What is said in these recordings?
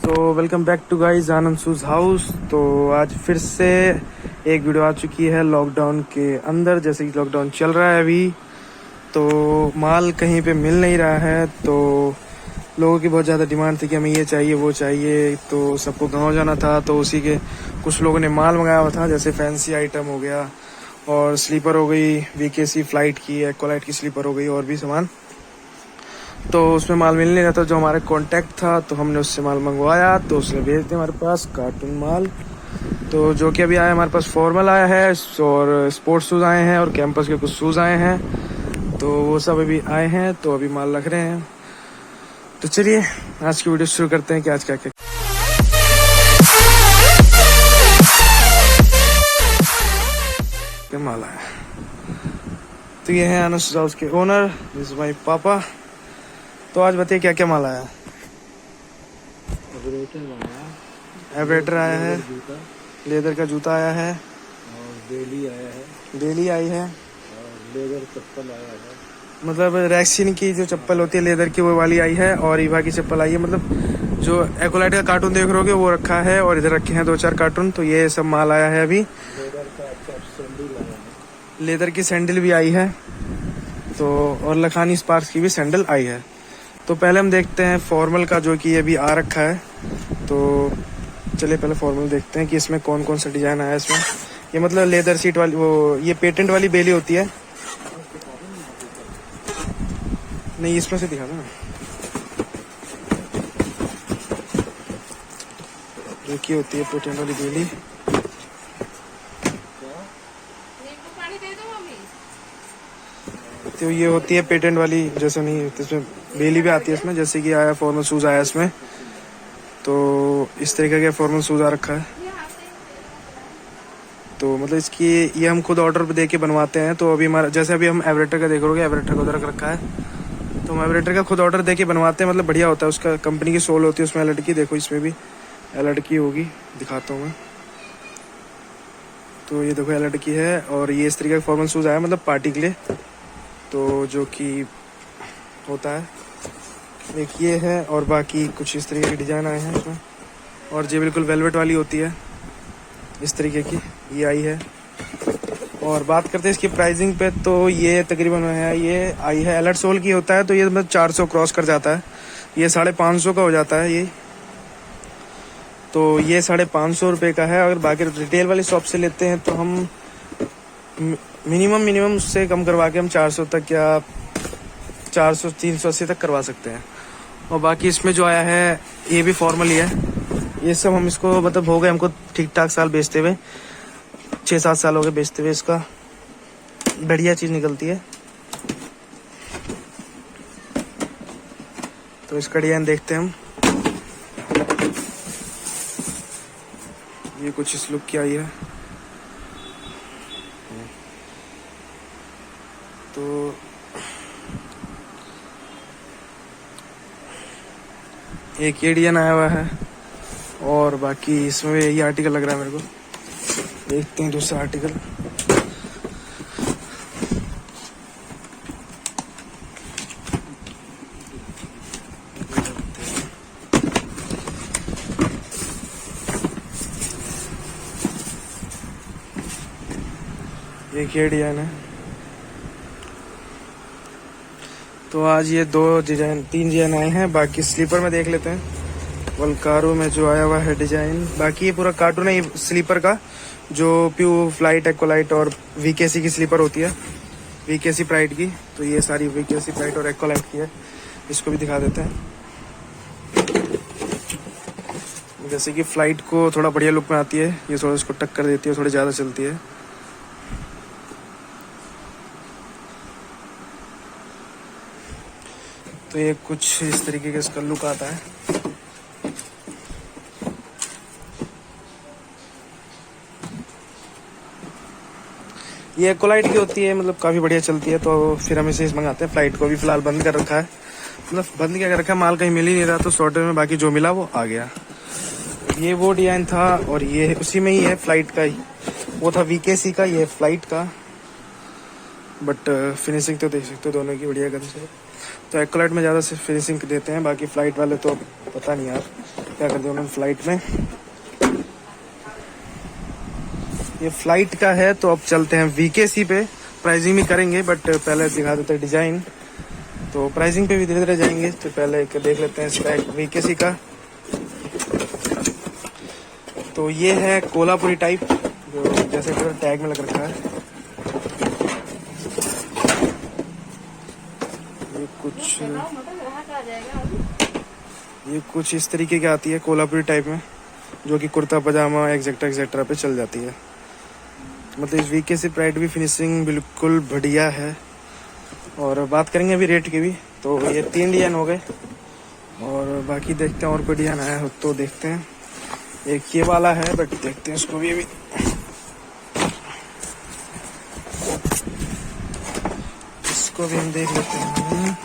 तो welcome back to guys Anand shoes house. तो आज फिर से एक वीडियो आ चुकी है लॉकडाउन के अंदर। जैसे कि लॉकडाउन चल रहा है अभी, तो माल कहीं पे मिल नहीं रहा है। तो लोगों की बहुत ज़्यादा डिमांड थी कि हमें ये चाहिए वो चाहिए, तो सबको गांव जाना था। तो उसी के कुछ लोगों ने माल मंगाया हुआ था, जैसे फैंसी आइटम हो गया और स्लीपर हो गई, वीकेसी फ्लाइट की, एक्वालाइट की स्लीपर हो गई और भी सामान। तो उसमें माल मिल नहीं रहा था, जो हमारे कांटेक्ट था, तो हमने उससे माल मंगवाया। तो उसने भेज दिया हमारे पास कार्टून माल। तो जो कि अभी आया हमारे पास फॉर्मल आया है और स्पोर्ट्स शूज़ आए हैं और कैंपस के कुछ शूज़ आए हैं। तो वो सब अभी आए हैं, तो अभी माल रख रहे हैं। तो चलिए आज की वीडियो शुरू करते हैं कि आज क्या क्या माल आया। तो ये है आनंद शूज हाउस के ओनर, दिस इज माय पापा। तो आज बताइए क्या क्या माल आया। एवरेटर आया है, लेदर का जूता आया है, और बेली आया है, डेली आई है, और लेदर चप्पल आया है। मतलब रैक्सिन की जो चप्पल होती है लेदर की वो वाली आई है, और ईवा की चप्पल आई है। मतलब जो एक्वालाइट का कार्टून देख रहे होगे वो रखा है, और इधर रखे हैं 2-4 कार्टून। तो ये सब माल आया है अभी। लेदर का अच्छा सैंडल आया है। लेदर की सैंडल भी आई है, तो और लखानी स्पार्क्स की भी सैंडल आई है। तो पहले हम देखते हैं फॉर्मल का, जो कि अभी आ रखा है। तो चलिए पहले फॉर्मल देखते हैं कि इसमें कौन कौन सा डिजाइन आया है इसमें। ये मतलब लेदर सीट वाली, वो ये पेटेंट वाली बेली होती है। नहीं, इसमें से दिखा दो ना, जो की होती है पेटेंट वाली बेली। तो ये होती है पेटेंट वाली, जैसे नहीं तो इसमें बेली भी आती है इसमें। जैसे कि आया फॉर्मल शूज आया इसमें, तो इस तरीके का फॉर्मल शूज आ रखा है। तो मतलब इसकी ये हम खुद ऑर्डर पे दे के बनवाते हैं। तो अभी हमारा जैसे अभी हम एवरेटर का देख रहे हो, एवरेटर का उधर रख रखा है। तो हम एवरेटर का खुद ऑर्डर दे के बनवाते हैं, मतलब बढ़िया होता है। उसका कंपनी की सोल होती है, उसमें एलर्ट की, देखो इसमें भी एलर्ट की होगी, दिखाता हूँ मैं। तो ये देखो एलर्ट की है, और ये इस तरीके का फॉर्मल शूज आया, मतलब पार्टी के लिए। तो जो कि होता है, एक ये है, और बाकी कुछ इस तरीके के डिजाइन आए हैं इसमें। और ये बिल्कुल वेलवेट वाली होती है इस तरीके की, ये आई है। और बात करते हैं इसकी प्राइसिंग पे, तो ये तकरीबन है, ये आई है अलर्ट सोल की होता है, तो ये मतलब 400 क्रॉस कर जाता है। ये 550 का हो जाता है ये। तो ये 550 रुपये का है। अगर बाकी रिटेल वाली शॉप से लेते हैं तो हम मिनिमम उससे कम करवा के हम 400 तक या 380 तक करवा सकते हैं। और बाकी इसमें जो आया है ये भी फॉर्मल ही है। ये सब हम इसको मतलब हो गए हमको ठीक ठाक साल बेचते हुए, 6-7 साल हो गए बेचते हुए। इसका बढ़िया चीज़ निकलती है। तो इसका डिजाइन देखते हैं हम। ये कुछ इस लुक की आई है। तो एक ये डिजाइन आया हुआ है, और बाकी इसमें यही आर्टिकल लग रहा है मेरे को। देखते हैं दूसरा आर्टिकल। एक ये डिजाइन है। तो आज ये 3 डिजाइन आए हैं। बाकी स्लीपर में देख लेते हैं। वलकारो में जो आया हुआ है डिजाइन, बाकी ये पूरा कार्टून है ये स्लीपर का, जो प्यू फ्लाइट, एक्वालाइट और वीकेसी की स्लीपर होती है, वीकेसी प्राइड की। तो ये सारी वीकेसी प्राइड और एक्वालाइट की है। इसको भी दिखा देते हैं। जैसे कि फ्लाइट को थोड़ा बढ़िया लुक में आती है, ये थोड़ा इसको टक्कर देती है, थोड़ी ज़्यादा चलती है। तो ये कुछ इस तरीके का इसका लुक आता है। ये एक्वालाइट की होती है, मतलब काफ़ी बढ़िया चलती है। तो फिर हम इसे मंगाते हैं। फ्लाइट को भी फिलहाल बंद कर रखा है, मतलब बंद क्या कर रखा है, माल कहीं मिल ही नहीं रहा, तो शॉर्टेज में बाकी जो मिला वो आ गया। ये वो डिजाइन था, और ये उसी में ही है, फ्लाइट का ही। वो था वीकेसी का, ये फ्लाइट का। बट फिनिशिंग तो देख सकते हो दोनों की बढ़िया गन से। तो एक्वालाइट में ज़्यादा से फिनिशिंग देते हैं, बाकी फ्लाइट वाले तो पता नहीं यार। क्या कर दिया उन्होंने फ्लाइट में। ये फ्लाइट का है। तो अब चलते हैं वीकेसी पे, प्राइसिंग भी करेंगे बट पहले दिखा देते हैं डिजाइन। तो प्राइसिंग पे भी धीरे धीरे जाएंगे। तो पहले एक देख लेते हैं इसका वीकेसी का। तो ये है कोल्हापुरी टाइप, जो जैसे टैग में लग रखा है। ये कुछ इस तरीके की आती है कोल्हापुरी टाइप में, जो कि कुर्ता पजामा एक्सेट्रा पे चल जाती है। मतलब इस वीके से प्राइड भी फिनिशिंग बिल्कुल बढ़िया है। और बात करेंगे अभी रेट की भी। तो ये 3 डिजाइन हो गए और बाकी देखते हैं और कोई डिजाइन आया हो तो देखते हैं। एक ये वाला है बट देखते हैं इसको भी अभी। इसको भी हम देख लेते हैं।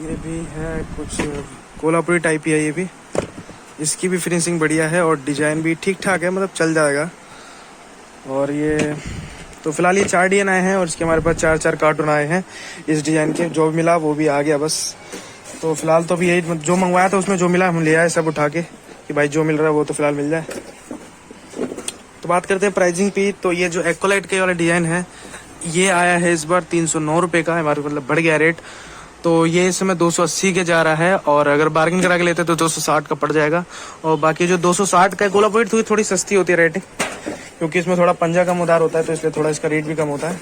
ये भी है कुछ कोल्हापुरी टाइप ही है ये भी। इसकी भी फिनिशिंग बढ़िया है और डिजाइन भी ठीक ठाक है, मतलब चल जाएगा। और ये तो फिलहाल ये 4 डिजाइन आए हैं और इसके हमारे पास 4 कार्टून आए हैं इस डिजाइन के। जो मिला वो भी आ गया बस। तो फिलहाल तो अभी यही जो मंगवाया था उसमें जो मिला हम ले आए सब उठा के, कि भाई जो मिल रहा है वो तो फिलहाल मिल जाए। तो बात करते हैं प्राइसिंग पे। तो ये जो एक्वालाइट के वाला डिजाइन है ये आया है इस बार 309 रुपये का, हमारे मतलब बढ़ गया रेट। तो ये इस समय 280 के जा रहा है और अगर बार्गेन करा के लेते तो 260 का पड़ जाएगा। और बाकी जो 260 का कोल्हापुरी थोड़ी सस्ती होती है रेट, क्योंकि इसमें थोड़ा पंजा कम उधार होता है तो इसलिए थोड़ा इसका रेट भी कम होता है।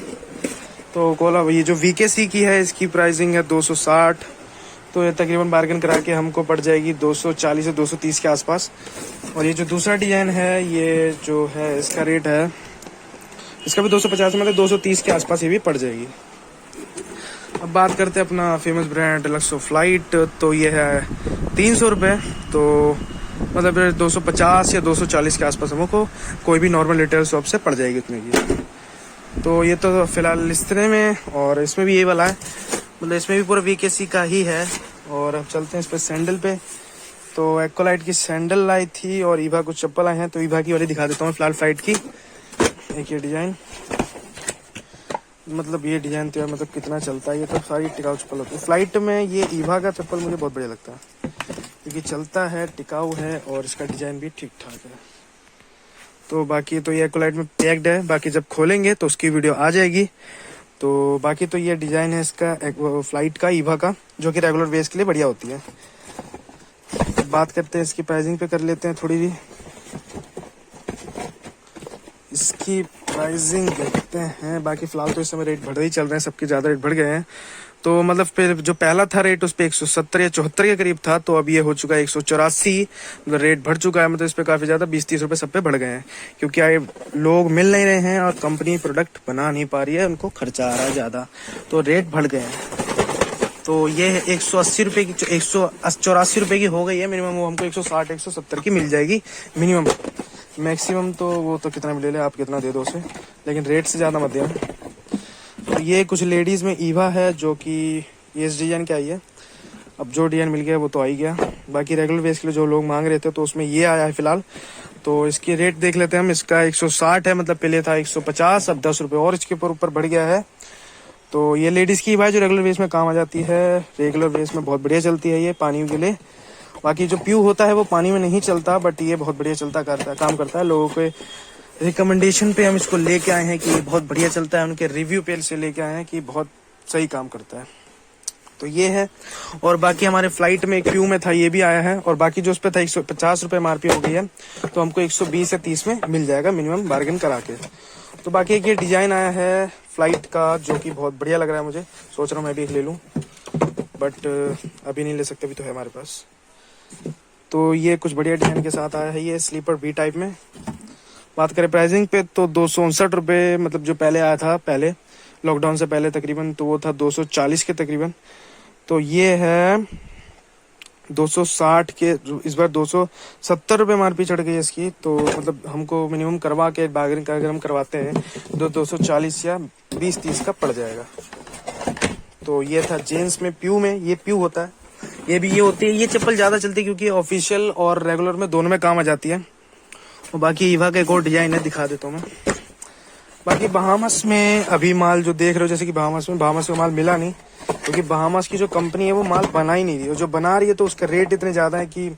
तो ये जो वीकेसी की है इसकी प्राइसिंग है 260। तो ये तकरीबन बार्गेन करा के हमको पड़ जाएगी 240 से 230 के आसपास। और ये जो दूसरा डिजाइन है ये जो है इसका रेट है, इसका भी 250 मतलब 230 के आसपास ये भी पड़ जाएगी। अब बात करते हैं अपना फेमस ब्रांड डेलक्सो फ्लाइट। तो ये है 300 रुपये। तो मतलब 250 या 240 के आसपास हमको कोई भी नॉर्मल रिटेल शॉप से पड़ जाएगी उतने की। तो ये तो फिलहाल इस तरह में। और इसमें भी यही वाला है, मतलब इसमें भी पूरा वीकेसी का ही है। और अब चलते हैं इस पर सैंडल पे। तो एक्वालाइट की सैंडल आई थी और ईवा कुछ चप्पल आए हैं, तो ईवा की वाली दिखा देता हूँ फिलहाल फ्लाइट की। एक ये डिजाइन, मतलब ये डिजाइन तो यार मतलब कितना चलता है। ये तो सारी टिकाऊ चप्पल होती है फ्लाइट में। ये ईवा का चप्पल मुझे बहुत बढ़िया लगता है क्योंकि चलता है, टिकाऊ है और इसका डिजाइन भी ठीक ठाक है। तो बाकी तो ये एक्वालाइट में पैक्ड है, बाकी जब खोलेंगे तो उसकी वीडियो आ जाएगी। तो बाकी तो ये डिजाइन है इसका फ्लाइट का ईवा का, जो कि रेगुलर वेस के लिए बढ़िया होती है। बात करते हैं इसकी प्राइसिंग पे कर लेते हैं थोड़ी भी। इसकी प्राइसिंग देखते हैं। बाकी फिलहाल तो इस समय रेट बढ़ ही चल रहे हैं, सबके ज़्यादा रेट बढ़ गए हैं। तो मतलब फिर जो पहला था रेट उस पर 170 या 74 के करीब था, तो अब ये हो चुका है 184। मतलब रेट बढ़ चुका है, मतलब इस पर काफ़ी ज़्यादा 20-30 रुपये सब पे बढ़ गए हैं, क्योंकि आए लोग मिल नहीं रहे हैं और कंपनी प्रोडक्ट बना नहीं पा रही है, उनको खर्चा आ रहा है ज़्यादा, तो रेट बढ़ गए हैं। तो ये 180 रुपये की, 184 रुपये की हो गई है मिनिमम। वो हमको 160-170 की मिल जाएगी मिनिमम। मैक्सिमम तो वो तो कितना भी ले ले आप, कितना दे दो उसे, लेकिन रेट से ज़्यादा मत देना। तो ये कुछ लेडीज़ में ईवा है जो कि ये इस डिजाइन की आई है। अब जो डिजाइन मिल गया वो तो आ ही गया। बाकी रेगुलर वेस के लिए जो लोग मांग रहे थे तो उसमें ये आया है फिलहाल। तो इसकी रेट देख लेते हैं हम। इसका 160 है, मतलब पहले था 150, अब 10 रुपये और इसके ऊपर बढ़ गया है। तो ये लेडीज़ की ईवा है जो रेगुलर वेस में काम आ जाती है। रेगुलर वेस में बहुत बढ़िया चलती है ये पानी के लिए। बाकी जो प्यू होता है वो पानी में नहीं चलता, बट ये बहुत बढ़िया चलता काम करता है। लोगों के रिकमेंडेशन पे हम इसको लेके आए हैं कि ये बहुत बढ़िया चलता है, उनके रिव्यू पे से लेके आए हैं कि बहुत सही काम करता है। तो ये है। और बाकी हमारे फ्लाइट में एक प्यू में था, ये भी आया है। और बाकी जो उस पर था 150 रुपये MRP हो गई है, तो हमको 120 से 30 में मिल जाएगा मिनिमम बार्गेन करा के। तो बाकी एक ये डिजाइन आया है फ्लाइट का जो कि बहुत बढ़िया लग रहा है मुझे। सोच रहा हूँ मैं भी एक ले लूँ, बट अभी नहीं ले सकते, अभी तो है हमारे पास। तो ये कुछ बढ़िया डिजाइन के साथ आया है ये स्लीपर बी टाइप में। बात करें प्राइसिंग पे तो 259 रुपये, मतलब जो पहले आया था पहले लॉकडाउन से पहले तकरीबन, तो वो था 240 के तकरीबन। तो ये है 260 के, इस बार 270 रुपये MRP चढ़ गई है इसकी। तो मतलब हमको मिनिमम करवा के बार्गेनिंग का अगर हम करवाते हैं तो 240 या 20-30 का पड़ जाएगा। तो ये था जेंट्स में प्यू में। ये प्यू होता है, ये भी ये होती है। ये चप्पल ज़्यादा चलती है क्योंकि ऑफिशियल और रेगुलर में दोनों में काम आ जाती है। और बाकी ईवा का एक और डिजाइन है, दिखा देता हूँ मैं। बाकी बहामस में अभी माल जो देख रहे हो, जैसे कि बहामस में माल मिला नहीं, क्योंकि बहामास की जो कंपनी है वो माल बना ही नहीं रही, और जो बना रही है तो उसका रेट इतने ज़्यादा है कि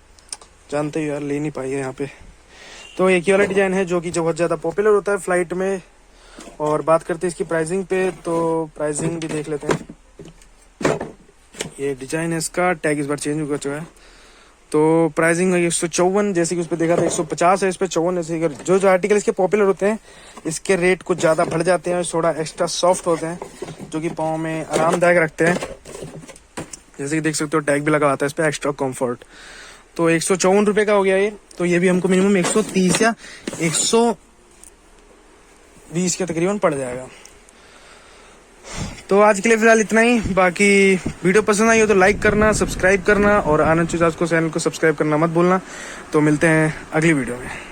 जानते हो यार, ले नहीं पाई है यहाँ पे। तो एक ही वाला डिज़ाइन है जो कि बहुत ज़्यादा पॉपुलर होता है फ्लाइट में। और बात करते हैं इसकी प्राइसिंग पे, तो प्राइसिंग भी देख लेते हैं। ये डिज़ाइन है इसका, टैग इस बार चेंज हो चुका है। तो प्राइसिंग है 154, जैसे कि उस पर देखा था 150 है, इस पर 54। जैसे कि जो आर्टिकल इसके पॉपुलर होते हैं इसके रेट कुछ ज़्यादा बढ़ जाते हैं, थोड़ा एक्स्ट्रा सॉफ्ट होते हैं जो कि पाँव में आरामदायक रखते हैं। जैसे कि देख सकते हो टैग भी लगा आता है इस पर, एक्स्ट्रा कंफर्ट। तो 154 रुपये का हो गया ये। तो ये भी हमको मिनिमम 130 या 120 के तकरीबन पड़ जाएगा। तो आज के लिए फिलहाल इतना ही। बाकी वीडियो पसंद आई हो तो लाइक करना, सब्सक्राइब करना, और आनंद शूज हाउस को चैनल को सब्सक्राइब करना मत भूलना। तो मिलते हैं अगली वीडियो में।